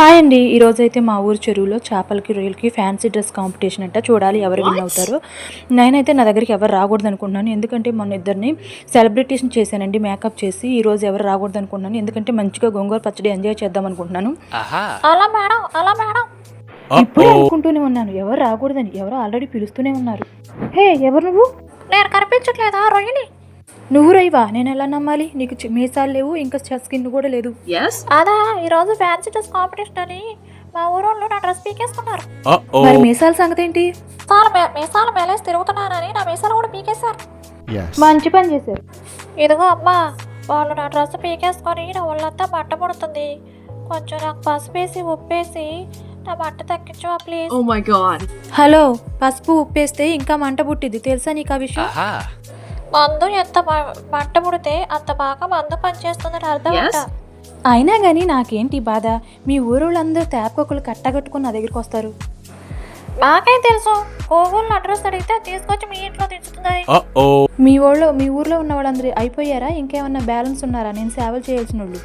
Hi అండి. ఈరోజైతే మా ఊరు చెరువులో చేపలకి, రొయ్యలకి ఫ్యాన్సీ డ్రెస్ కాంపిటీషన్ అంట. చూడాలి ఎవరు విన్ అవుతారో. నేనైతే నా దగ్గరికి ఎవరు రాకూడదు అనుకుంటున్నాను. ఎందుకంటే మొన్న ఇద్దరిని సెలబ్రిటీస్ని చేశానండి మేకప్ చేసి. ఈరోజు ఎవరు రాకూడదు అనుకుంటున్నాను. ఎందుకంటే మంచిగా గోంగూర పచ్చడి ఎంజాయ్ చేద్దాం అనుకుంటున్నాను. అలా మేడం ఇప్పుడే అనుకుంటూనే ఉన్నాను ఎవరు రాకూడదని. ఎవరో ఆల్రెడీ పిలుస్తూనే ఉన్నారు. హే, ఎవరు నువ్వు? నేను కనిపించట్లేదా రొయ్యని? నువ్వు రైవా? నేను ఎలా నమ్మాలి? నీకు మీసాలు లేవు, ఇంకా స్కిన్ కూడా లేదు. అదా ఈరోజు ఫ్యాన్సీ డ్రెస్ కాంపిటీషన్ అని మా ఊరోళ్ళు నా డ్రెస్ పీకేసుకున్నారు. మరి మీసాల సంగతి ఏంటి? మీసాలు మేలేసి తిరుగుతున్నానని నా మీసాలు కూడా పీకేశారు. మంచి పని చేశారు. ఇదిగో అమ్మా, వాళ్ళు నా డ్రెస్ పీకేసుకొని నా ఒళ్ళంతా మంట పుడుతుంది. కొంచెం నాకు పసుపేసి ఉప్పేసి నా మంట తగ్గించవా ప్లీజ్. హలో, పసుపు ఉప్పేస్తే ఇంకా మంట పుట్టింది తెలుసా నీకు ఆ విషయం? మందు ఎంత మంట పుడితే అంత బాగా మందు పనిచేస్తుందని అర్థం అంట. అయినా కానీ నాకేంటి బాధ? మీ ఊరోళ్ళందరూ తేపకొకళ్ళు కట్టగట్టుకుని నా దగ్గరికి వస్తారు. నాకేం తెలుసు, గూగుల్ అడ్రస్ అడిగితే తీసుకొచ్చి మీ ఇంట్లో తెచ్చుతుంది. మీ ఊర్లో ఉన్న వాళ్ళందరూ అయిపోయారా? ఇంకేమన్నా బ్యాలెన్స్ ఉన్నారా నేను సేవలు చేయాల్సిన వాళ్ళు?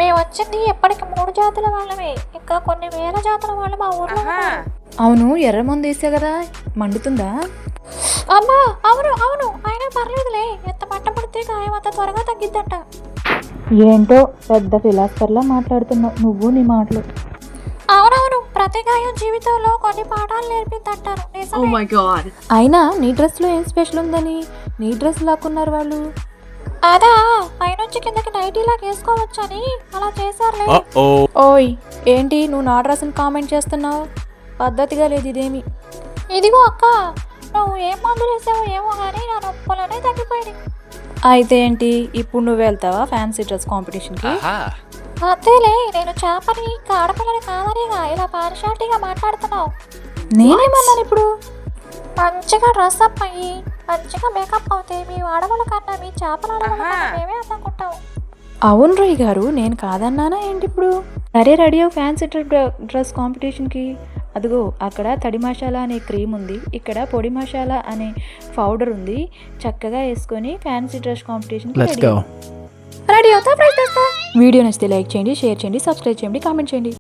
మేము వచ్చింది ఎప్పటికి 3 జాతుల వాళ్ళమే, ఇంకా కొన్ని వేల జాతుల వాళ్ళు మా ఊర్లో ఉన్నారు. అవును, ఎర్ర మందు వేసా కదా, మండుతుందా? అమ్మా అవును అయినా పర్లేదులే, ఎంత మంట పడితే గాయం అంత త్వరగా తగ్గిద్దంట. ఏంటో పెద్ద ఫిలాసఫర్లా మాట్లాడుతున్నావు నువ్వు నీ మాటలు. అవునవును, ప్రతి గాయం జీవితంలో కొన్ని పాఠాలు నేర్పిందంటారు. అయినా నీ డ్రెస్ లో ఏం స్పెషల్ ఉందని నీ డ్రెస్ లాక్కున్నారు వాళ్ళు? అదా పైనుంచి కిందకి నైటీలా వేసుకోవచ్చని అలా చేశారులే. ఓయ్, ఏంటి నువ్వు నా డ్రెస్ని కామెంట్ చేస్తున్నావు? పద్ధతిగా లేదు ఇదేమి. ఇదిగో అక్క, నువ్వు ఏం మందులు వేసావో ఏమో కానీ నా నొప్పులనే తగ్గిపోయింది. అయితే ఏంటి, ఇప్పుడు నువ్వు వెళ్తావా ఫ్యాన్సీ డ్రెస్ కాంపిటీషన్కి? అంతేలే, నేను చేపని ఆడపిల్లని కాదనిగా ఇలా పార్షాలిటీగా మాట్లాడుతున్నావు. నేనేమన్నాను ఇప్పుడు? మంచిగా డ్రెస్ అప్ అయ్యి మంచిగా మేకప్ అవుతే మీ ఆడవాళ్ళ కన్నా మీ చేపల ఆడవాళ్ళ కన్నా మేమే అనుకుంటాం. అవును రోయ్ గారు, నేను కాదన్నానా ఏంటి ఇప్పుడు? సరే, రెడీ అవ్వు ఫ్యాన్సీ డ్రెస్ కాంపిటీషన్కి. అదిగో అక్కడ తడి మసాలా అనే క్రీమ్ ఉంది, ఇక్కడ పొడి మసాలా అనే పౌడర్ ఉంది. చక్కగా వేసుకొని ఫ్యాన్సీ డ్రెస్ కాంపిటీషన్కి రెడీ అవుతా. వీడియో నచ్చితే లైక్ చేయండి, షేర్ చేయండి, సబ్స్క్రైబ్ చేయండి, కామెంట్ చేయండి.